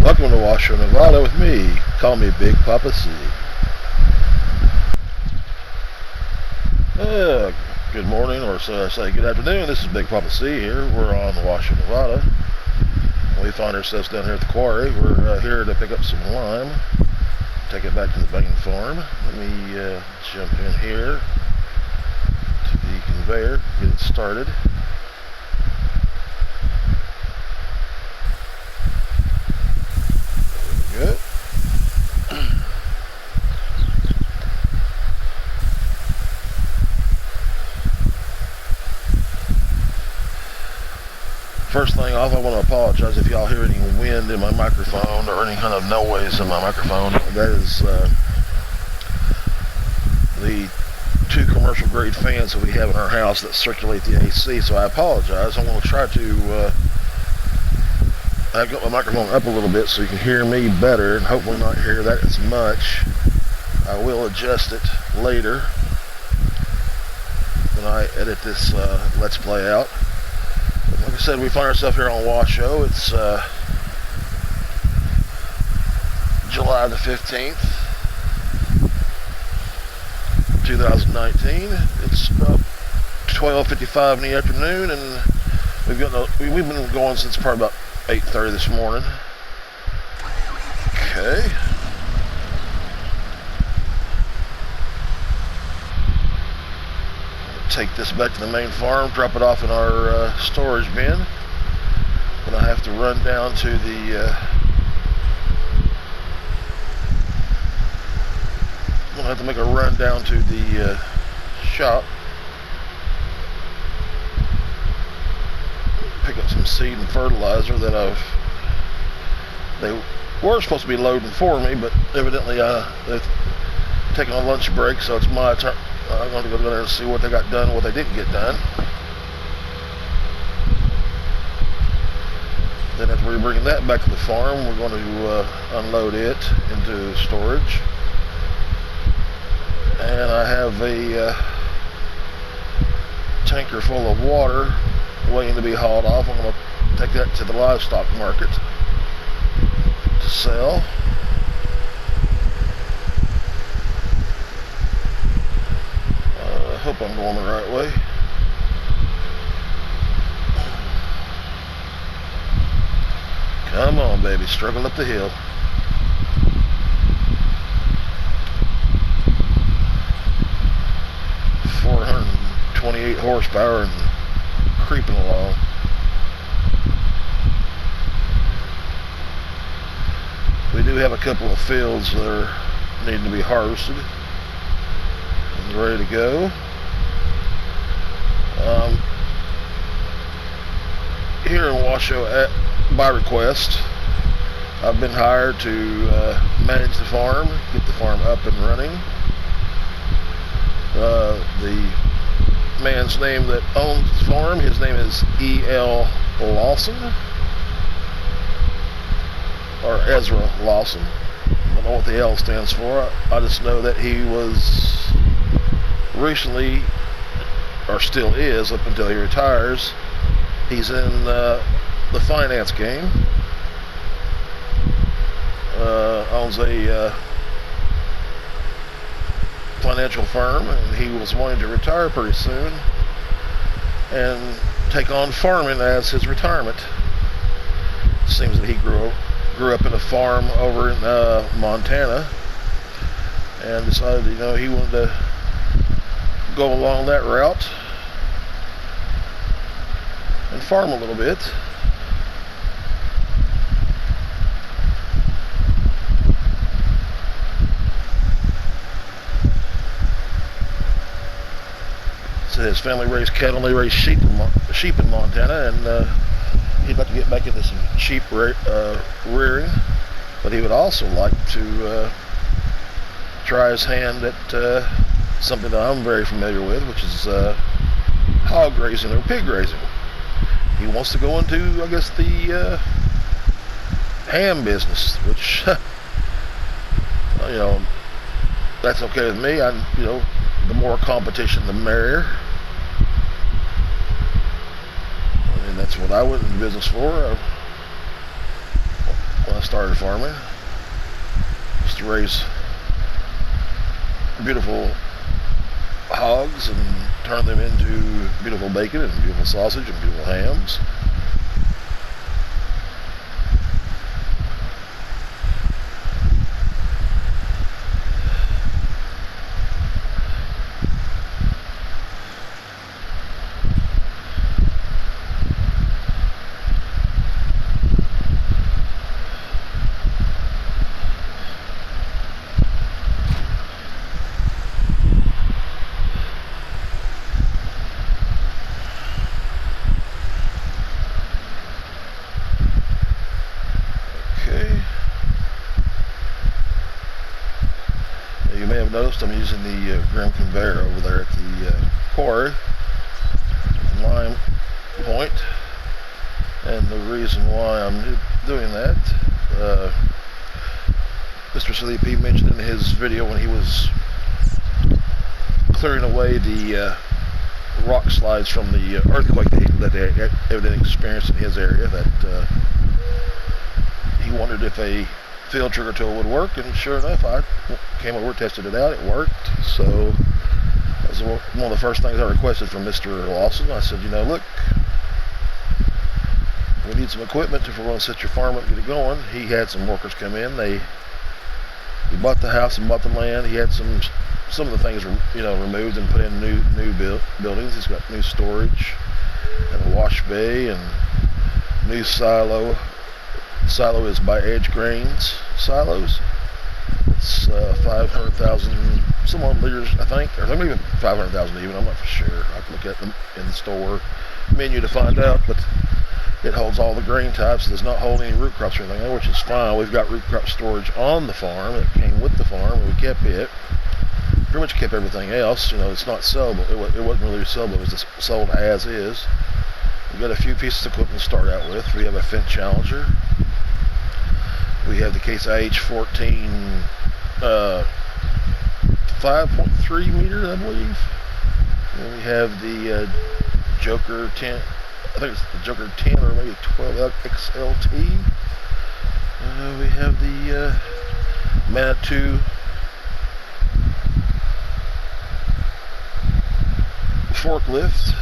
Welcome to Washoe, Nevada with me. Call me Big Papa C. Good morning, or so I say good afternoon. This is Big Papa C here. We're on Washoe, Nevada. We find ourselves down here at the quarry. We're here to pick up some lime, take it back to the main farm. Let me jump in here to the conveyor, get it started. Good. First thing off, I want to apologize if y'all hear any wind in my microphone or any kind of noise in my microphone. That is the two commercial grade fans that we have in our house that circulate the AC, so I apologize. I want to try to I've got my microphone up a little bit so you can hear me better and hopefully not hear that as much. I will adjust it later when I edit this Let's Play out. But like I said, we find ourselves here on Washoe. It's July the 15th, 2019. It's about 12:55 in the afternoon, and we've been going since probably about 8:30 this morning. Okay. Take this back to the main farm, drop it off in our storage bin. Then I have to run down to the I'm gonna have to make a run down to the shop, pick up some seed and fertilizer that they were supposed to be loading for me, but evidently they've taken a lunch break, so it's my turn. I'm going to go there and see what they got done and what they didn't get done. Then after we bring that back to the farm, we're going to unload it into storage. And I have a tanker full of water waiting to be hauled off. I'm going to take that to the livestock market to sell. I hope I'm going the right way. Come on, baby, struggle up the hill. .428 horsepower and creeping along. We do have a couple of fields that are needing to be harvested and ready to go. Here in Washoe, by request, I've been hired to manage the farm, get the farm up and running. The man's name that owns the farm, his name is E.L. Lawson, or Ezra Lawson. I don't know what the L stands for. I just know that he was recently, or still is up until he retires, he's in the finance game. Owns a financial firm, and he was wanting to retire pretty soon and take on farming as his retirement. Seems that he grew up in a farm over in Montana, and decided, he wanted to go along that route and farm a little bit. So his family raised cattle, they raised sheep in Montana, and he'd like to get back into some sheep rearing, but he would also like to try his hand at something that I'm very familiar with, which is hog raising or pig raising. He wants to go into, I guess, the ham business, which that's okay with me. The more competition, the merrier. And that's what I went into business for. When I started farming was to raise beautiful hogs and turn them into beautiful bacon and beautiful sausage and beautiful hams. You may have noticed I'm using the grim conveyor over there at the quarry line point, and the reason why I'm doing that, Mr. CLP mentioned in his video when he was clearing away the rock slides from the earthquake that they evidently experienced in his area, that he wondered if a field trigger tool would work, and sure enough, I came over, tested it out, it worked. So that was one of the first things I requested from Mr. Lawson. I said, you know, look, we need some equipment if we're going to set your farm up and get it going. He had some workers come in. He bought the house and bought the land. He had some of the things, you know, removed and put in new buildings. He's got new storage and a wash bay and new silo. Silo is by Edge Grains silos. It's 500,000 some odd liters, I think, or maybe even 500,000 even. I'm not for sure. I can look at them in the store menu to find out, but it holds all the grain types. It does not hold any root crops or anything, which is fine. We've got root crop storage on the farm that came with the farm, and we kept it. Pretty much kept everything else. You know, it's not sellable. It wasn't really sellable. It was just sold as is. We've got a few pieces of equipment to start out with. We have a Fendt Challenger. We have the Case IH14 5.3 meter, I believe. And we have the Joker 10. I think it's the Joker 10 or maybe 12 XLT. We have the Manitou forklift.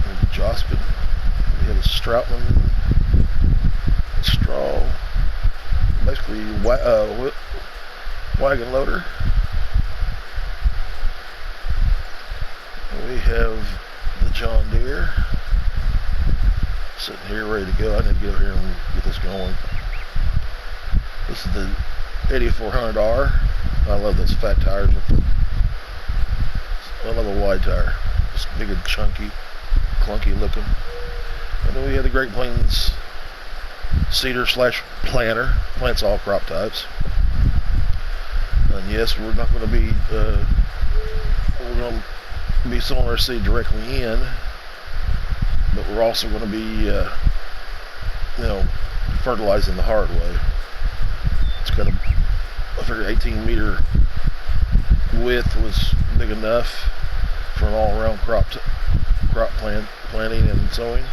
We have the Jospin. We have a Stroutman straw, basically wagon loader. We have the John Deere sitting here ready to go. I need to get over here and get this going. This is the 8400R. I love those fat tires. I love a wide tire. It's big and chunky, clunky looking. And then we have the Great Plains seeder / planter. Plants all crop types. And yes, we're not going to be we're going to be sowing our seed directly in, but we're also going to be fertilizing the hard way. It's got I figured 18 meter width was big enough for an all-around crop planting and sowing.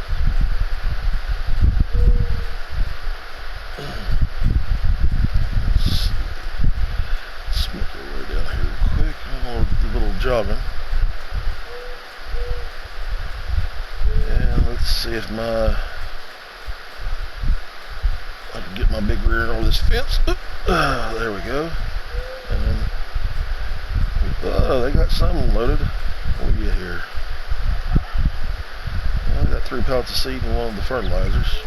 Let's make our way down here real quick. I'm a little jogging. And let's see if I can get my big rear end over this fence. There we go. And they got some loaded. What do we get here? I got 3 pallets of seed and 1 of the fertilizers.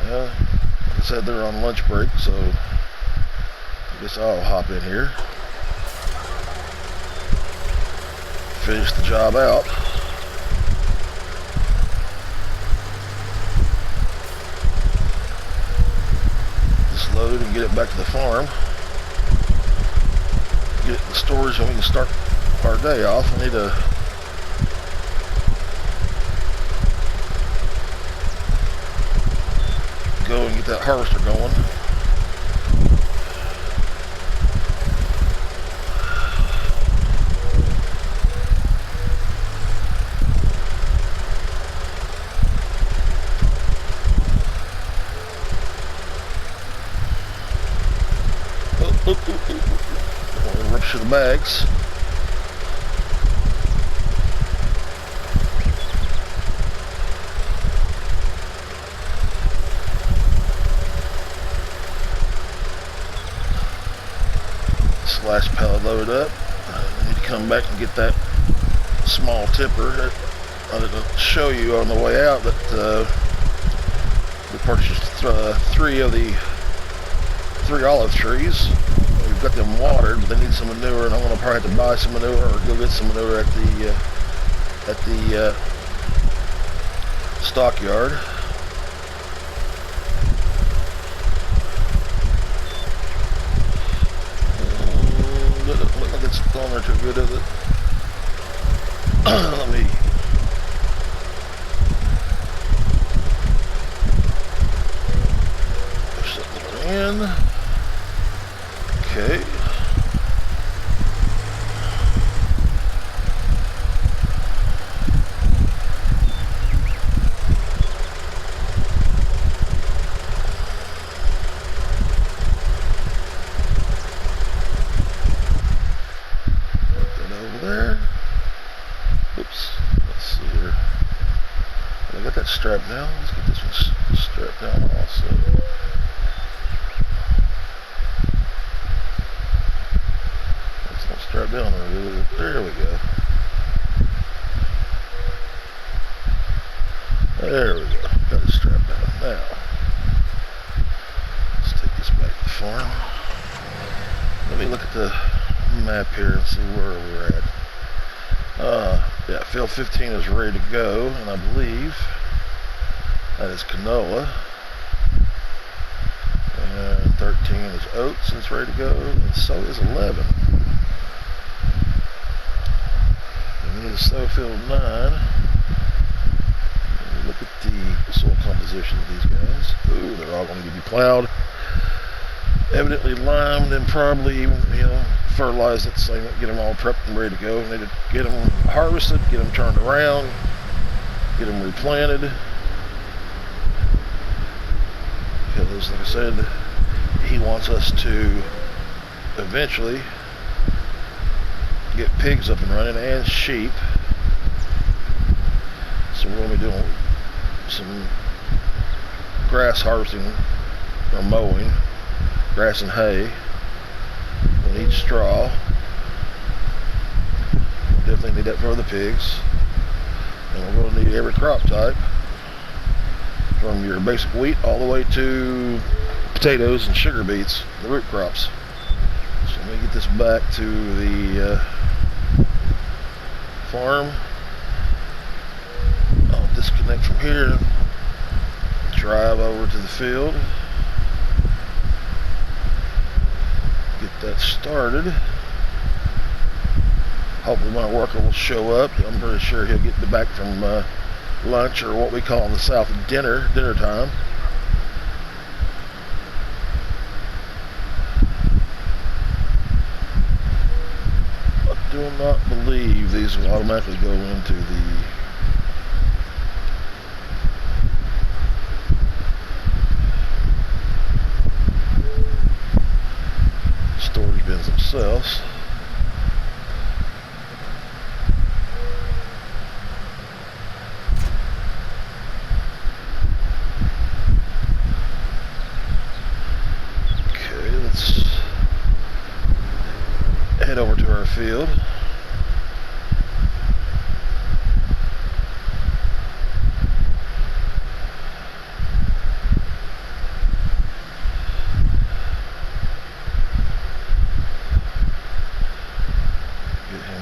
Like I said, they're on lunch break, so I guess I'll hop in here, finish the job out. Just load and get it back to the farm. Get it in the storage and we can start our day off. I need to go and get that harvester going. Rupture the bags. This last pallet loaded up. I need to come back and get that small tipper. I didn't show you on the way out that we purchased three olive trees. We've got them watered, but they need some manure, and I'm going to probably have to buy some manure or go get some manure at the stockyard. Doesn't look like it's on there too good, is it? Let me push that one in. Okay. Put that over there. Oops. Let's see here. I got that strapped down. Let's get this one strapped down also. Strap down there we go. There we go. Got it strapped down. Now, let's take this back to the farm. Let me look at the map here and see where we're at. Yeah, field 15 is ready to go, and I believe that is canola. And 13 is oats, and it's ready to go, and so is 11. We need to sow field 9. Look at the soil composition of these guys. Ooh, they're all going to be plowed, evidently limed, and probably, fertilized at the same, get them all prepped and ready to go. We need to get them harvested, get them turned around, get them replanted. Because, like I said, he wants us to eventually get pigs up and running and sheep. So we're going to be doing some grass harvesting or mowing, grass and hay. We'll need straw. Definitely need that for the pigs. And we're going to need every crop type, from your basic wheat all the way to potatoes and sugar beets, the root crops. So let me get this back to the farm. I'll disconnect from here, drive over to the field, get that started. Hopefully my worker will show up. I'm pretty sure he'll get back from lunch, or what we call in the South dinner time. I do not believe these will automatically go into the storage bins themselves. Okay, let's head over to our field.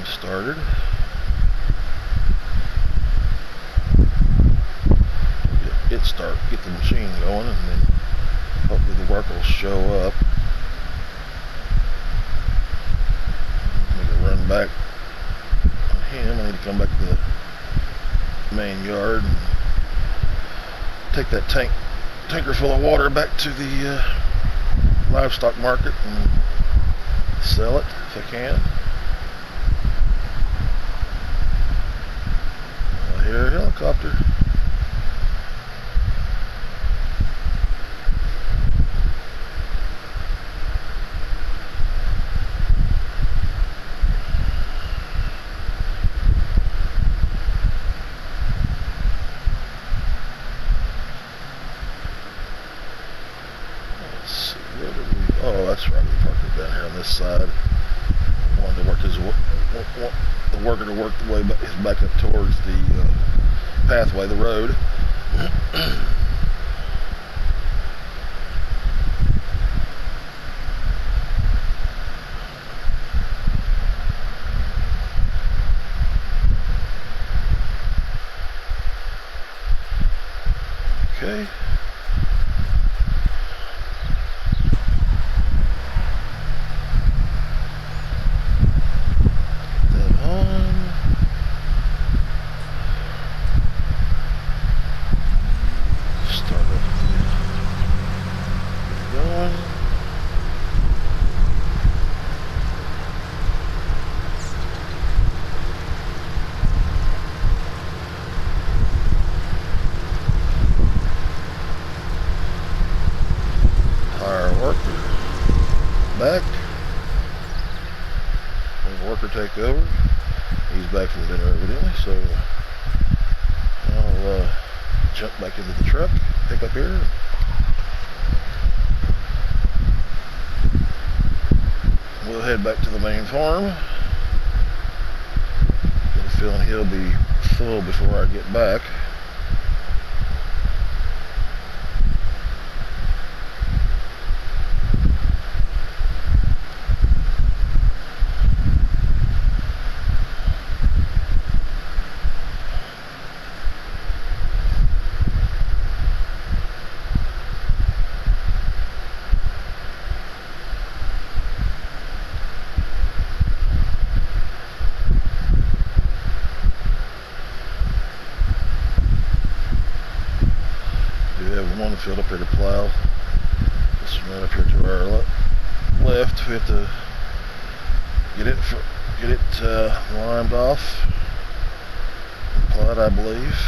Started. Get the machine going, and then hopefully the worker will show up. I'm going to run back on him. I need to come back to the main yard and take that tanker full of water back to the livestock market and sell it if I can. I hear a helicopter. that's right. We parked it down here on this side. Wanted to work the worker to work the way back up towards the pathway, the road. Okay. Back. When the worker take over, he's back from dinner evidently, so I'll jump back into the truck, pick up here. We'll head back to the main farm. Got a feeling he'll be full before I get back. One field up here to plow. This is right up here to our left. We have to get it limed off, plowed, I believe.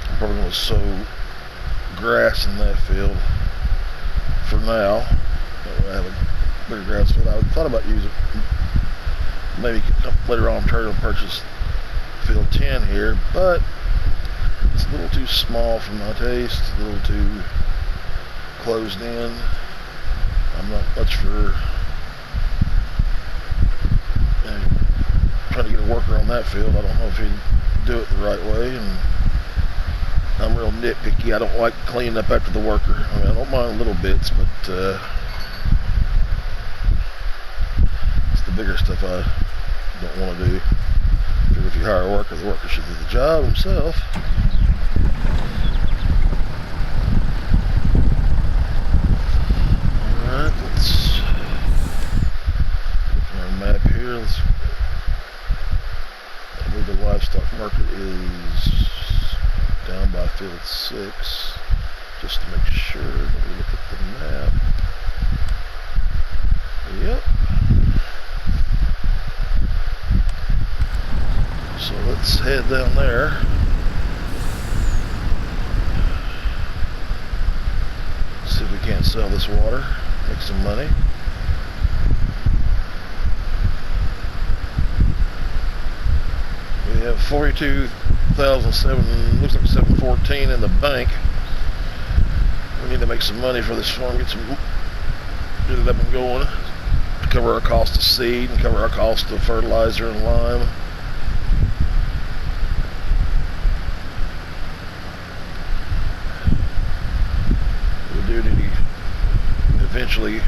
I'm probably going to sow grass in that field for now. I have a bigger grass field. I thought about using maybe later on try to purchase field 10 here, but it's a little too small for my taste, a little too closed in. I'm not much for trying to get a worker on that field. I don't know if he'd do it the right way, and I'm real nitpicky. I don't like cleaning up after the worker. I mean, I don't mind little bits, but it's the bigger stuff I don't want to do. If you hire a worker, the worker should do the job himself. Alright, let's look at our map here. I believe the livestock market is down by field 6. Just to make sure that we look at the map. Yep. So let's head down there. See if we can't sell this water, make some money. We have 42,007, looks like 714 in the bank. We need to make some money for this farm, get it up and going, to cover our cost of seed and cover our cost of fertilizer and lime. Eventually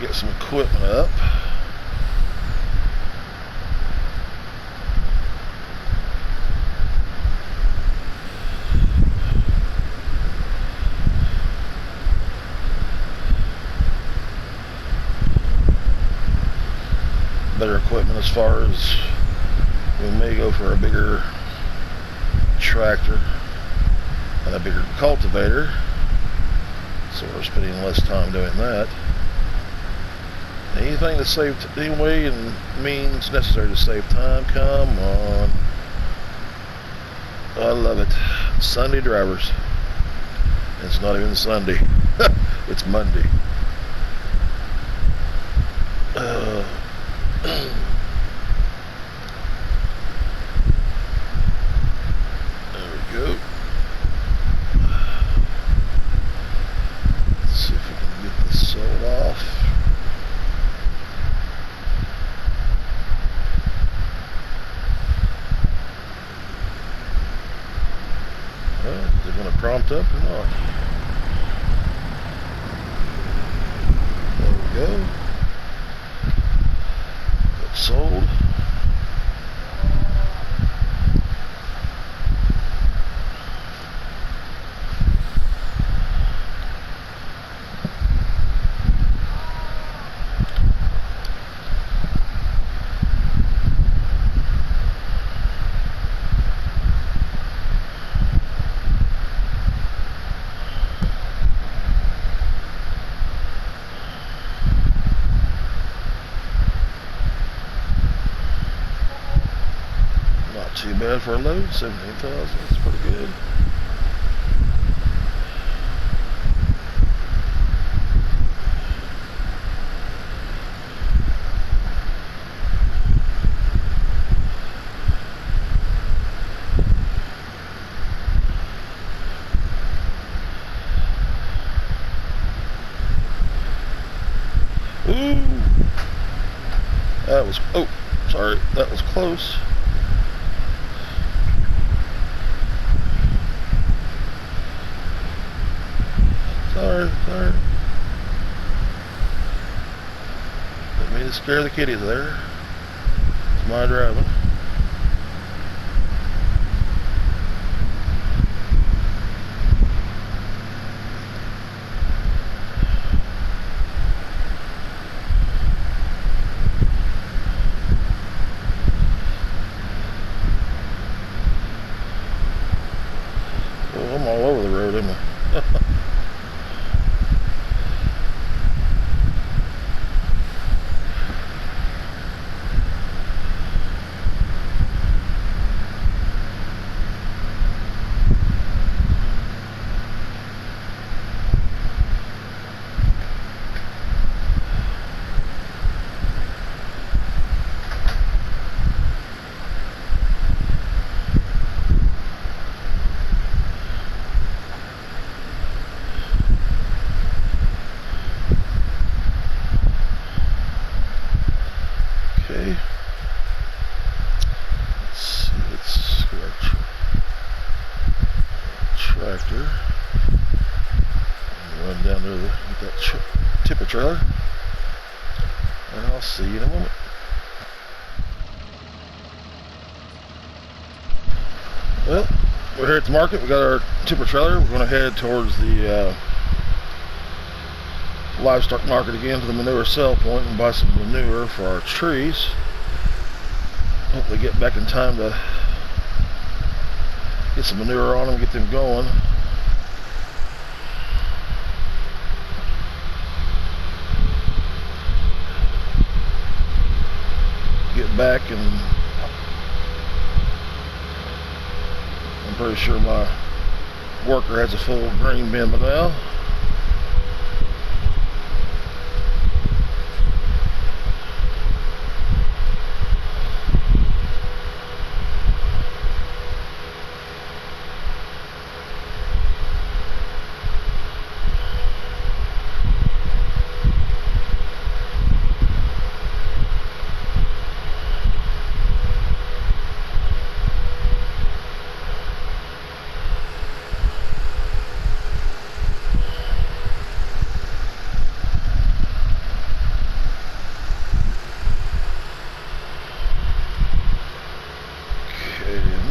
get some equipment up. Better equipment as far as we may go for a bigger tractor and a bigger cultivator. So we're spending less time doing that. Anything to save, any way and means necessary to save time, come on. I love it. Sunday drivers. It's not even Sunday. It's Monday. There we go. Is it going to prompt up or not? There we go. It's sold. Too bad for a load, 17,000, that's pretty good. Ooh, that was, oh, sorry, that was close. Sorry. Didn't mean to scare the kitties there. It's my driving. Oh, I'm all over the road, isn't I? Okay. Let's see, let's go our tractor. Run down there to get that tipper trailer. And I'll see you in a moment. Well, we're here at the market. We got our tipper trailer. We're going to head towards the livestock market again to the manure sell point and buy some manure for our trees. Hopefully get back in time to get some manure on them, get them going. Get back, and I'm pretty sure my worker has a full grain bin by now.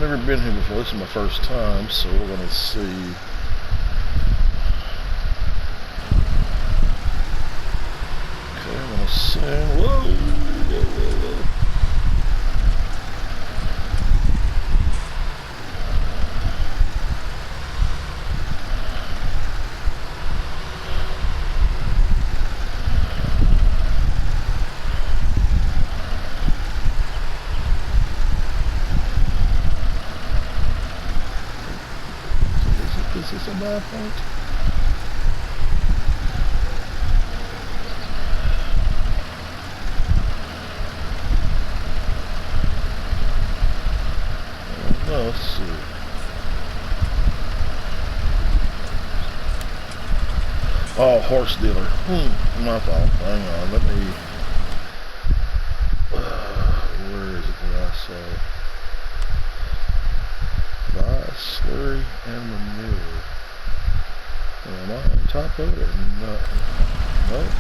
Never been here before. This is my first time, so we're gonna see. Okay, I'm gonna sing. Whoa. Is this a bad point? No, let's see. Oh, horse dealer. My fault. Hang on, let me. Where is it that I saw? Buy slurry and manure. Am I on top of it or not? Nope.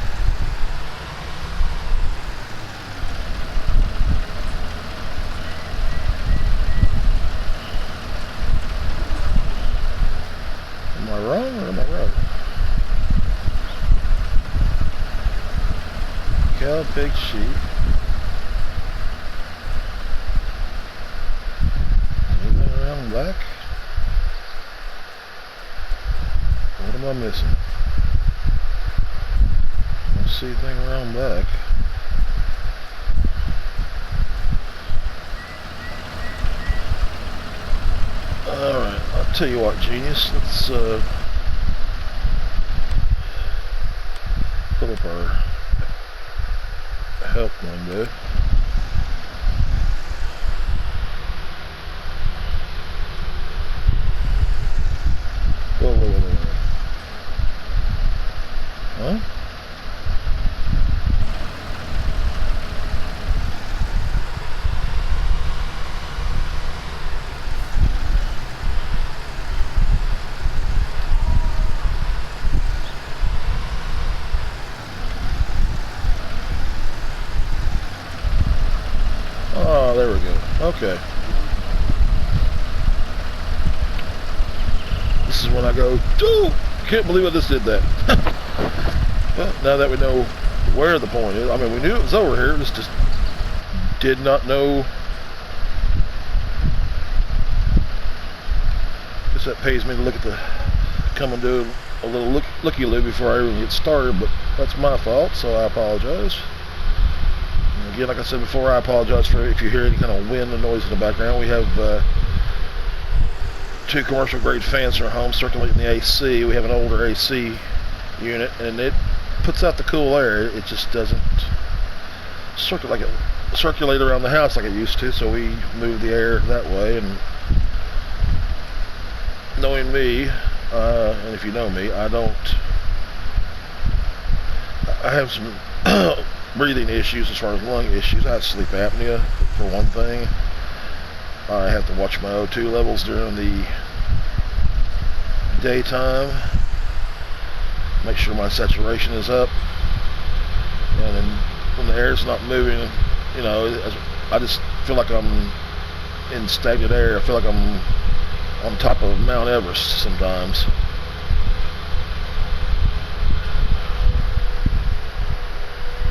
Am I wrong or am I right? Cow, pig, sheep. Anything around back? What am I missing? I don't see anything around back. Alright, I'll tell you what, genius, let's pull up our help window. Whoa. Huh? Oh, there we go. Okay. This is when I go, dude, can't believe I just did that. Well, now that we know where the point is, I mean, we knew it was over here, just did not know. Guess that pays me to look at the, come and do a little looky-loo before I even get started, but that's my fault, so I apologize. And again, like I said before, I apologize for if you hear any kind of wind and noise in the background. We have 2 commercial grade fans in our home circulating the AC. We have an older AC unit, and it puts out the cool air. It just doesn't circulate around the house like it used to, so we move the air that way. And knowing me, and if you know me, I have some breathing issues as far as lung issues. I have sleep apnea, for one thing. I have to watch my O2 levels during the daytime, make sure my saturation is up, and then when the air's not moving, you know, I just feel like I'm in stagnant air. I feel like I'm on top of Mount Everest sometimes.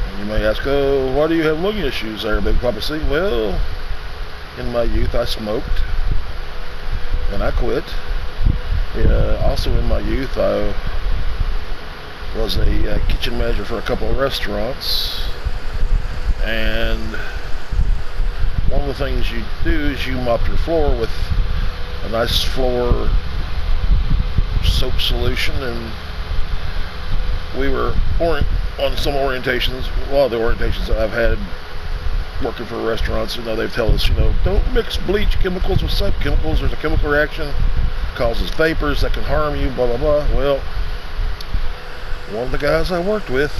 And you may ask, oh, why do you have lung issues there, Big Papa C? Well, in my youth I smoked and I quit. Also in my youth I was a kitchen manager for a couple of restaurants, and one of the things you do is you mop your floor with a nice floor soap solution. And we were on some orientations, a lot of the orientations that I've had working for restaurants, you know, they've told us, you know, don't mix bleach chemicals with soap chemicals. There's a chemical reaction, causes vapors that can harm you, blah blah blah. Well, one of the guys I worked with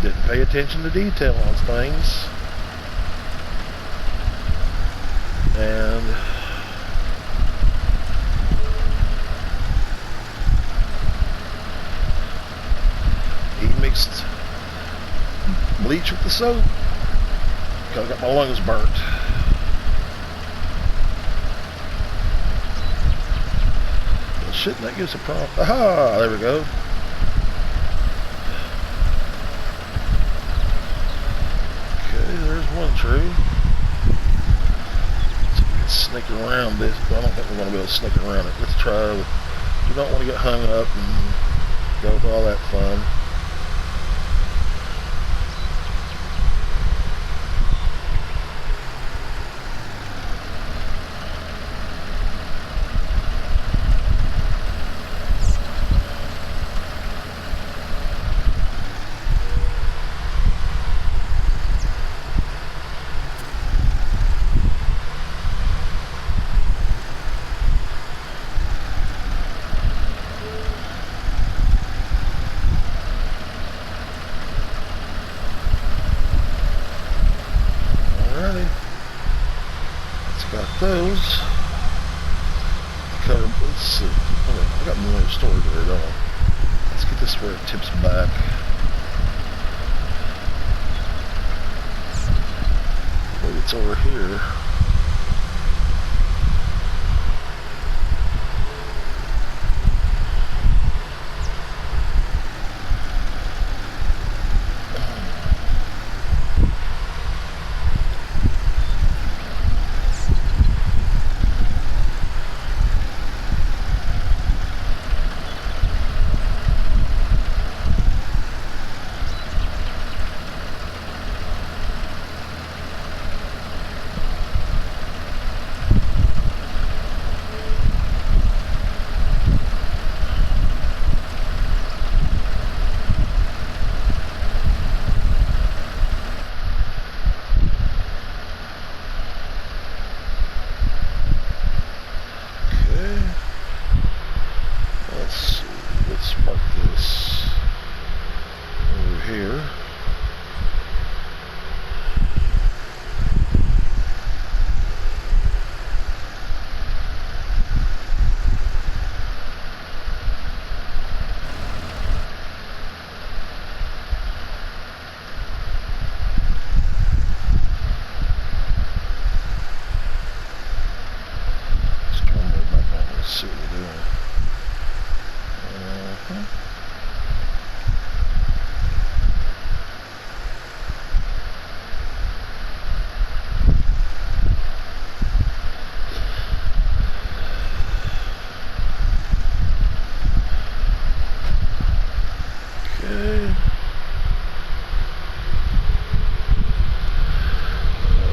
didn't pay attention to detail on things, and he mixed bleach with the soap. I got my lungs burnt. Well, shouldn't that give us a prompt? Aha! There we go. Okay, there's one tree. Let's see if we can sneak around this, but I don't think we're going to be able to sneak around it. Let's try. You don't want to get hung up and go with all that fun. of storage there, don't we? Let's get this where it tips back. Maybe it's over here.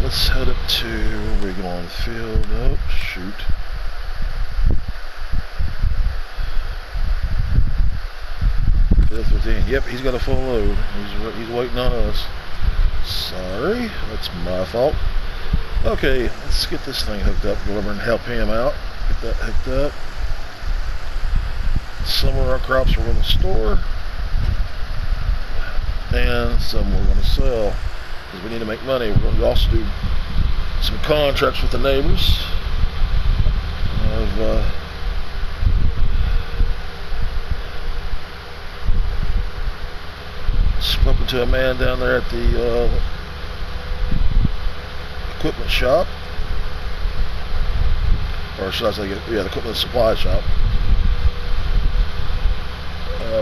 Let's head up to where we go on the field. Oh, shoot. Fifth within. Yep, he's got a full load. He's waiting on us. Sorry, that's my fault. Okay, let's get this thing hooked up. Go over and help him out. Get that hooked up. Some of our crops we're going to store, and some we're going to sell, because we need to make money. We're going to also do some contracts with the neighbors. I've spoken to a man down there at the equipment shop, or should I say, yeah, the equipment supply shop,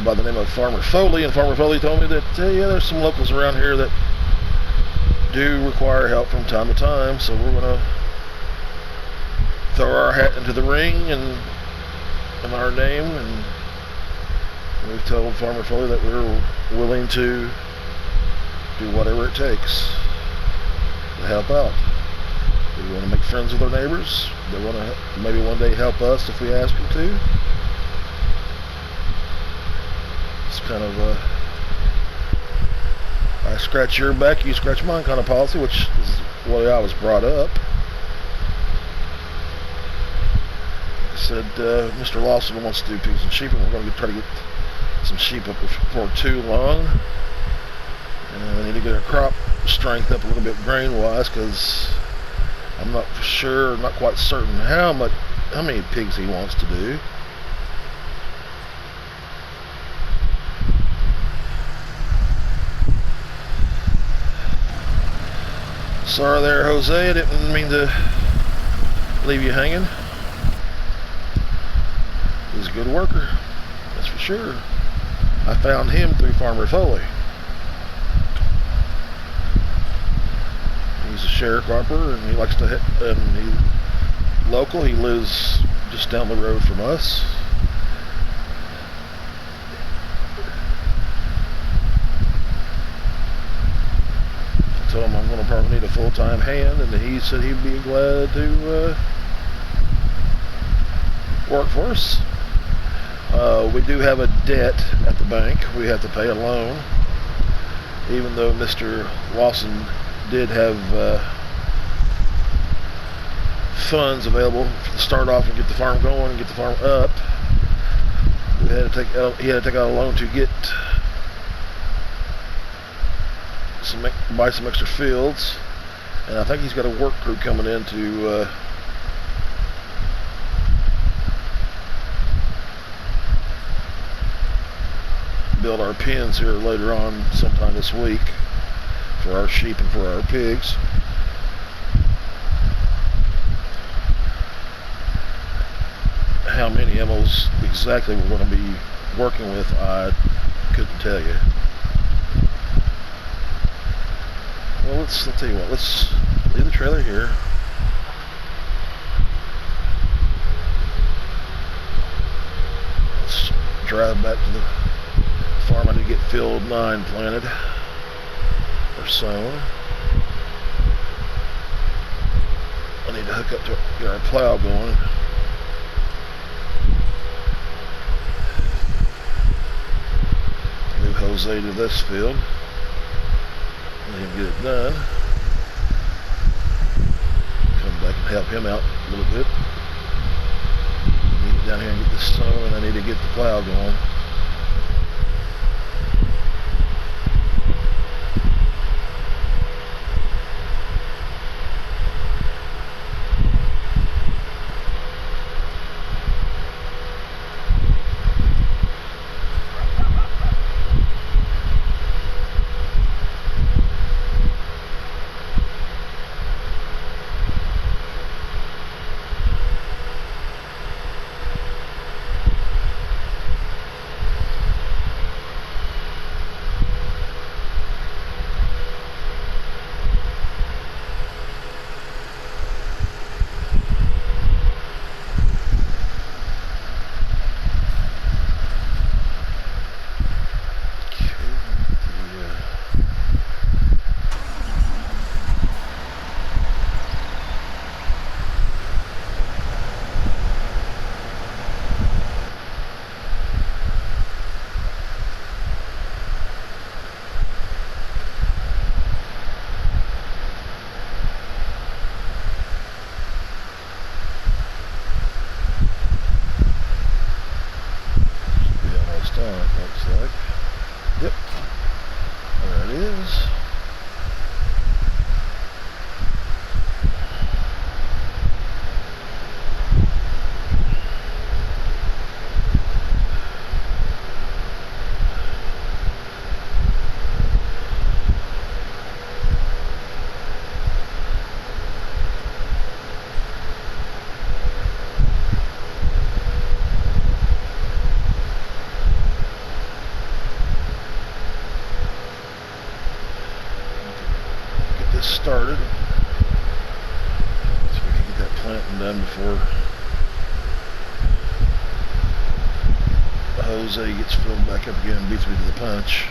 by the name of Farmer Foley. And Farmer Foley told me that yeah, there's some locals around here that do require help from time to time, so we're going to throw our hat into the ring and in our name, and we've told Farmer Foley that we're willing to do whatever it takes to help out. We want to make friends with our neighbors. They want to maybe one day help us if we ask them to. It's kind of a I scratch your back, you scratch mine kind of policy, which is the way I was brought up. I said, Mr. Lawson wants to do pigs and sheep, and we're going to try to get some sheep up before too long. And we need to get our crop strength up a little bit grain-wise, because I'm not sure, not quite certain how many pigs he wants to do. Sorry there, Jose, I didn't mean to leave you hanging. He's a good worker, that's for sure. I found him through Farmer Foley. He's a sharecropper, and he likes to he's local. He lives just down the road from us. I told him I'm going to probably need a full-time hand, and he said he'd be glad to work for us. We do have a debt at the bank. We have to pay a loan, even though Mr. Lawson did have funds available to start off and get the farm going and get the farm up. He had to take out a loan to get buy some extra fields, and I think he's got a work crew coming in to build our pens here later on sometime this week for our sheep and for our pigs. How many animals exactly we're going to be working with, I couldn't tell you. Well, I'll tell you what, let's leave the trailer here. Let's drive back to the farm. I need to get field 9 planted or sown. I need to hook up to get our plow going. Move Jose to this field. Let him get it done. Come back and help him out a little bit. I need to get down here and get this sown, and I need to get the plow going. Looks like. Yep. There it is. Started, so we can get that planting done before Jose gets filled back up again and beats me to the punch.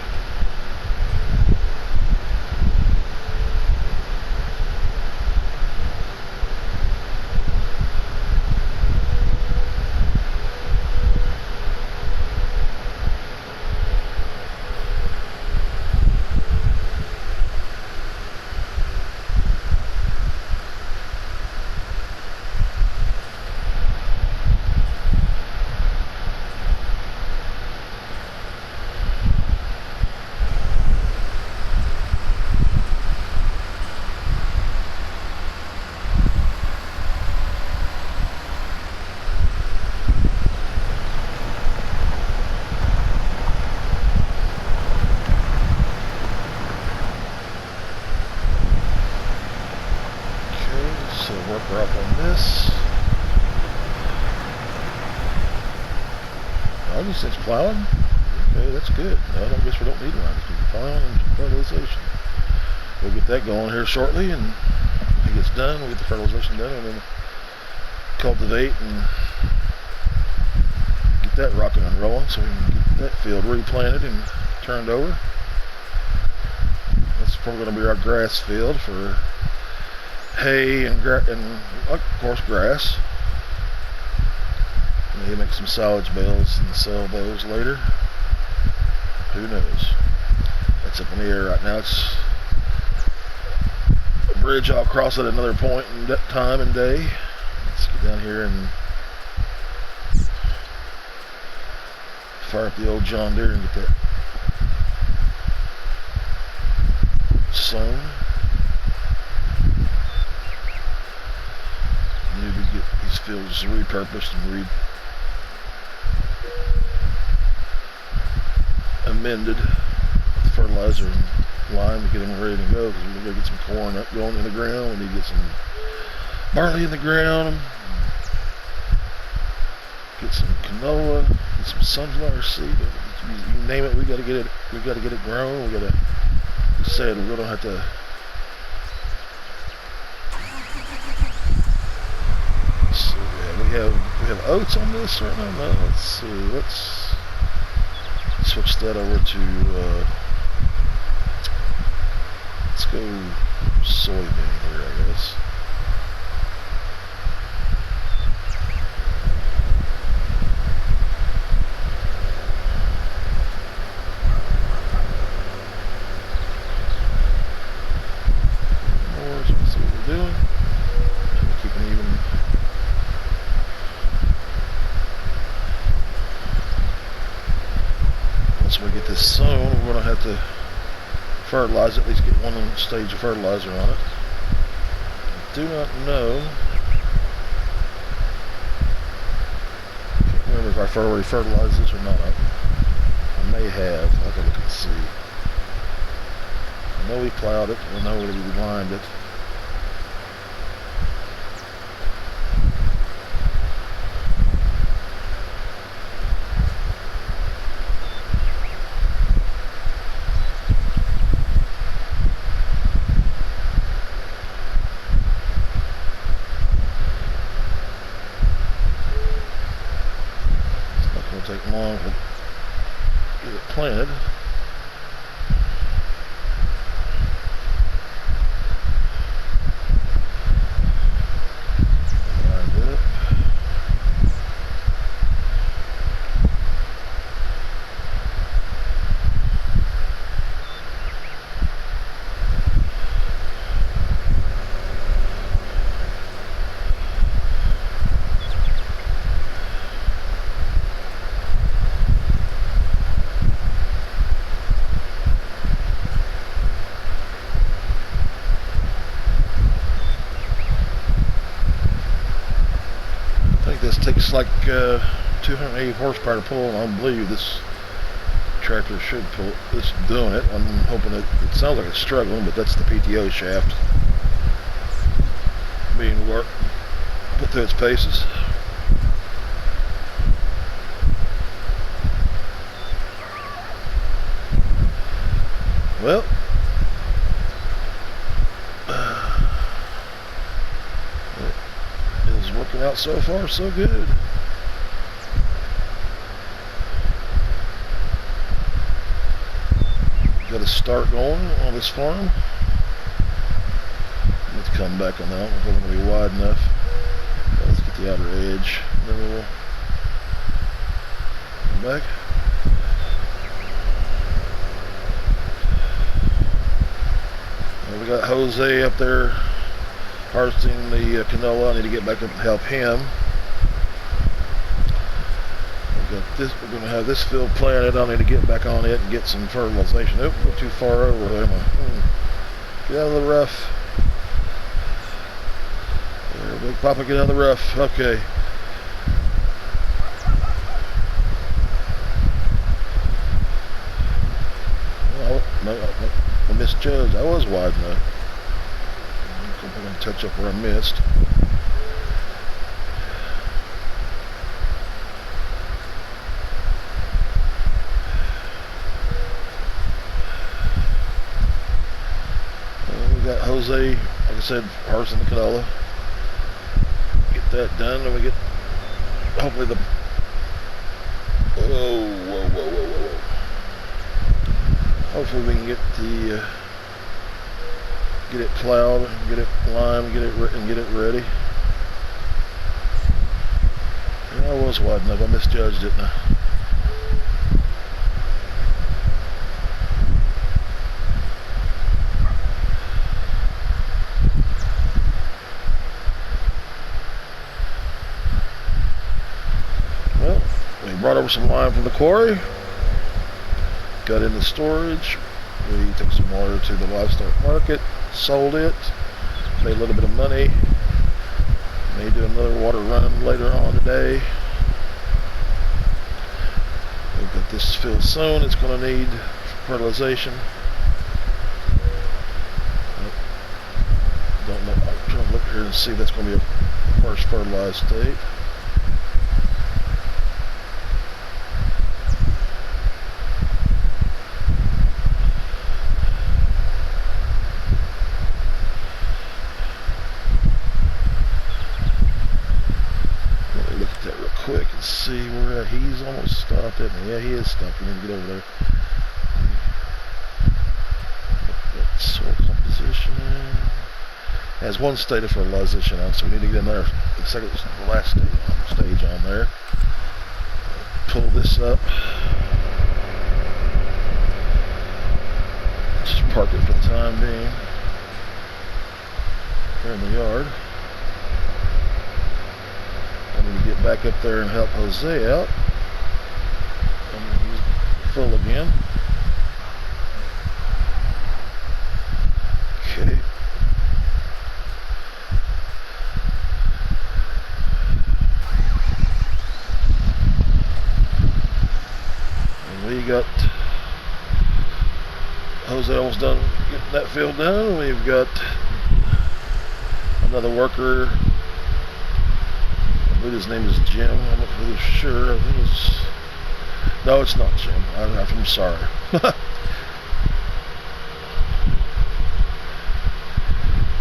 So work her up on this. I just says plowing. Okay, that's good. I guess we don't need one. Just need plowing and fertilization. We'll get that going here shortly, and if it gets done, we'll get the fertilization done, and then cultivate and get that rocking and rolling, so we can get that field replanted and turned over. That's probably going to be our grass field for hay and of course grass. Maybe make some silage bales and sell those later. Who knows? That's up in the air right now. It's a bridge I'll cross at another point in time and day. Let's get down here and fire up the old John Deere and get that sown. Maybe get these fields repurposed and amended with fertilizer and lime to get them ready to go, because we're going to get some corn up going in the ground. We need to get some barley in the ground, get some canola, get some sunflower seed. You name it, we got to get it. We got to get it grown. We got to. We said we're going to have to. Let's see, we have oats on this right now. No, let's see. Let's switch that over to. Let's go soybean here, I guess. Let's see what we're doing. Keep it even. Once we get this sown, we're going to have to fertilize, at least get one stage of fertilizer on it. I do not know. Can't remember if I already fertilized this or not. I may have. I'll have to look and see. I know we plowed it. I know we lined it. Take long to get it planted. Lined up. This takes like 280 horsepower to pull, and I believe this tractor should pull. It's doing it. I'm hoping it sounds like it's struggling, but that's the PTO shaft being worked, put through its paces. Well, working out so far, so good. Got a start going on this farm. Let's come back on that one. It's not going to be wide enough. Let's get the outer edge. Then we'll come back. Well, we got Jose up there harvesting the canola. I need to get back up and help him. We've got this. We're going to have this field planted. I need to get back on it and get some fertilization. Oh, we're too far over. Get out of the rough. There, Big Papa, get out of the rough. Okay. Oh, no, I misjudged. I was wide enough. I'm going to touch up where I missed. We got Jose, like I said, harvesting the canola. Get that done, and we get hopefully the. Whoa. Hopefully we can get the. Get it plowed, get it limed, get it ready. Yeah, I was wide enough. I misjudged it. Well, we brought over some lime from the quarry. Got in the storage. We took some water to the livestock market, sold it, made a little bit of money. May do another water run later on today. We've got this field sown. It's going to need fertilization. Don't know. I'm trying to look here and see if that's going to be a first fertilized state. Quick and see where he's almost stopped, isn't he? Yeah, he is stopped. We need to get over there. Soil composition has one state of fertilization on, so we need to get in there. The last stage on there. Pull this up. Just park it for the time being. Here in the yard. I need to get back up there and help Jose out. And he's full again. Okay. And we got Jose almost done getting that field done. We've got another worker. I believe his name is Jim. I'm not really sure. I think it's... No, it's not Jim. I'm sorry.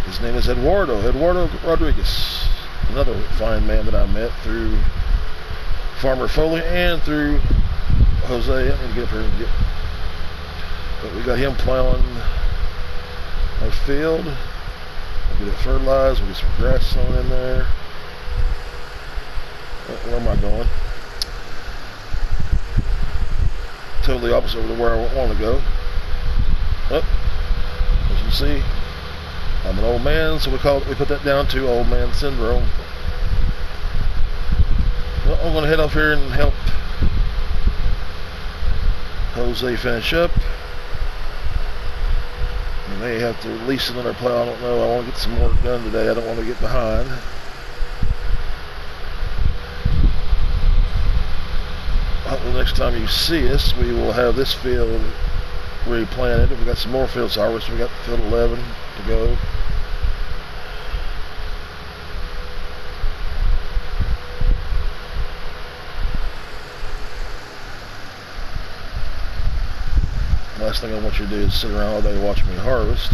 His name is Eduardo Rodriguez. Another fine man that I met through Farmer Foley and through Jose. I need to get up here and get... But we got him plowing our field. We'll get it fertilized. We'll get some grass sown in there. Where am I going? Totally opposite of where I want to go. Oh, as you can see, I'm an old man, so we put that down to old man syndrome. Well, I'm going to head off here and help Jose finish up. I may have to release another plow. I don't know. I want to get some work done today. I don't want to get behind. The next time you see us, we will have this field replanted. We've got some more fields harvested. We've got field 11 to go. Last thing I want you to do is sit around all day and watch me harvest.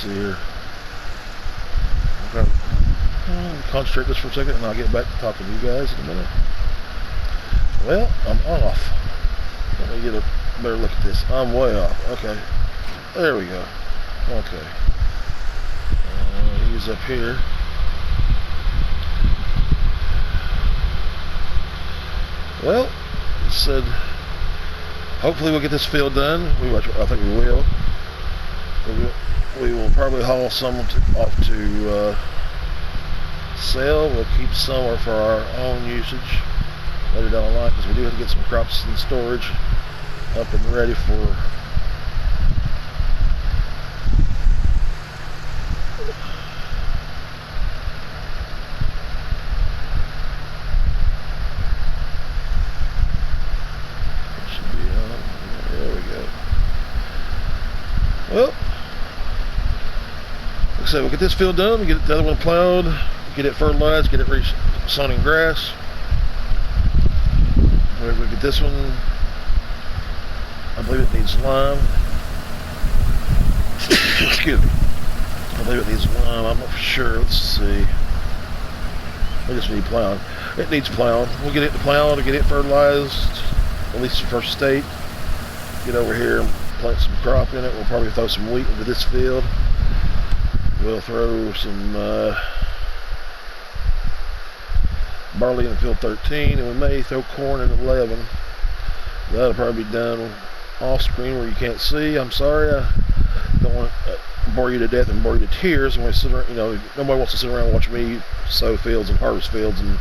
Here. Okay. Concentrate this for a second and I'll get back to talking to you guys in a minute. Well, I'm off. Let me get a better look at this. I'm way off. Okay. There we go. Okay. He's up here. Well, he said hopefully we'll get this field done. I think we will. We will probably haul some off to sell. We'll keep some for our own usage later down the line because we do have to get some crops in storage up and ready for should be on. There we go. Well, like I said, we'll get this field done, we'll get the other one plowed, get it fertilized, get it sown in grass. We'll get this one, I believe it needs lime. Excuse me. I believe it needs lime, I'm not for sure, let's see. We just need plowing. It needs plowing. We'll get it plowed, get it fertilized, at least the first state. Get over here and plant some crop in it. We'll probably throw some wheat into this field. We'll throw some barley in field 13, and we may throw corn in 11. That'll probably be done off screen where you can't see. I'm sorry, I don't want bore you to death and bore you to tears. And we sit around, nobody wants to sit around and watch me sow fields and harvest fields and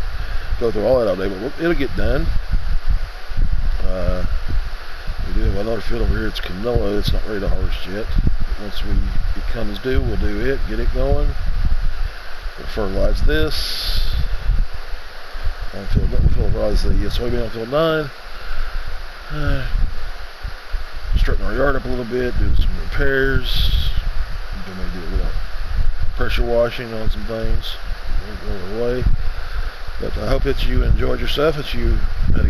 go through all that all day. But it'll get done. We do have another field over here. It's canola. It's not ready to harvest yet. But once it comes due, we'll do it. Get it going. We'll fertilize this. We'll fertilize the soybean on field 9. Straighten our yard up a little bit. Do some repairs. Maybe do a little pressure washing on some things. Go away. But I hope that you enjoyed yourself. That you had a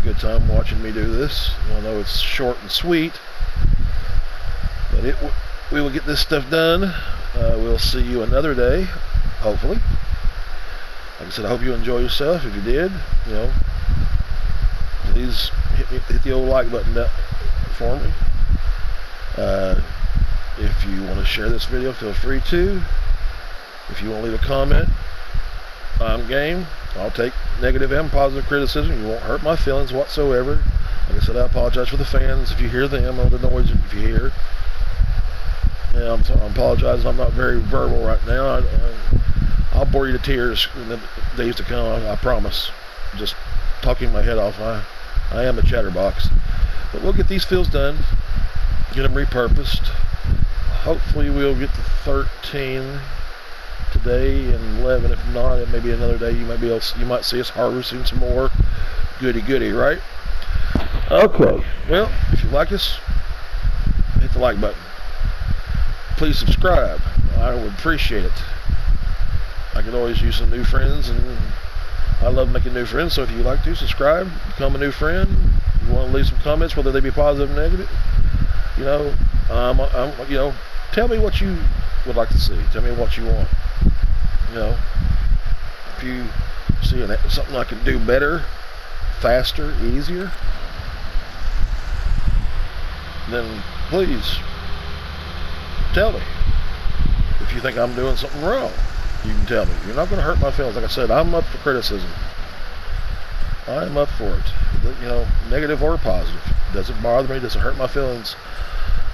good time watching me do this. I know it's short and sweet, but we will get this stuff done. We'll see you another day, hopefully. Like I said, I hope you enjoy yourself. If you did, please hit the old like button for me. If you want to share this video, feel free to. If you want to leave a comment, I'm game. I'll take negative and positive criticism. You won't hurt my feelings whatsoever. Like I said, I apologize for the fans if you hear them, or the noise if you hear. I'm apologizing. I'm not very verbal right now. I'll bore you to tears in the days to come. I promise. Just talking my head off. I am a chatterbox. But we'll get these fields done. Get them repurposed. Hopefully we'll get to 13 today and 11. If not, it may be another day. You might see us harvesting some more goody, right? Okay. Well, if you like us, hit the like button. Please subscribe. I would appreciate it. I could always use some new friends, and I love making new friends. So if you'd like to subscribe, become a new friend. You want to leave some comments, whether they be positive or negative. Tell me what you would like to see. Tell me what you want. If you see something I can do better, faster, easier, then please tell me. If you think I'm doing something wrong, you can tell me. You're not going to hurt my feelings. Like I said, I'm up for criticism. I'm up for it. Negative or positive. Doesn't bother me. Doesn't hurt my feelings.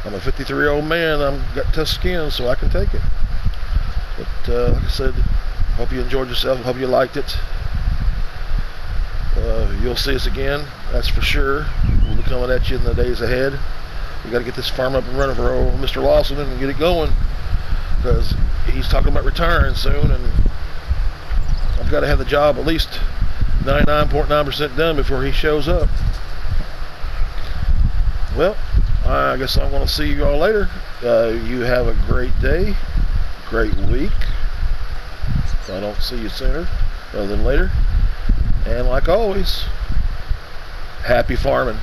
I'm a 53-year-old man. I've got tough skin, so I can take it. But like I said, hope you enjoyed yourself. Hope you liked it. You'll see us again, that's for sure. We'll be coming at you in the days ahead. We got to get this farm up and running for old Mr. Lawson and get it going, because he's talking about retiring soon, and I've got to have the job at least 99.9% done before he shows up. Well, I guess I'm going to see you all later. You have a great day, great week. If I don't see you sooner rather than later. And like always, happy farming.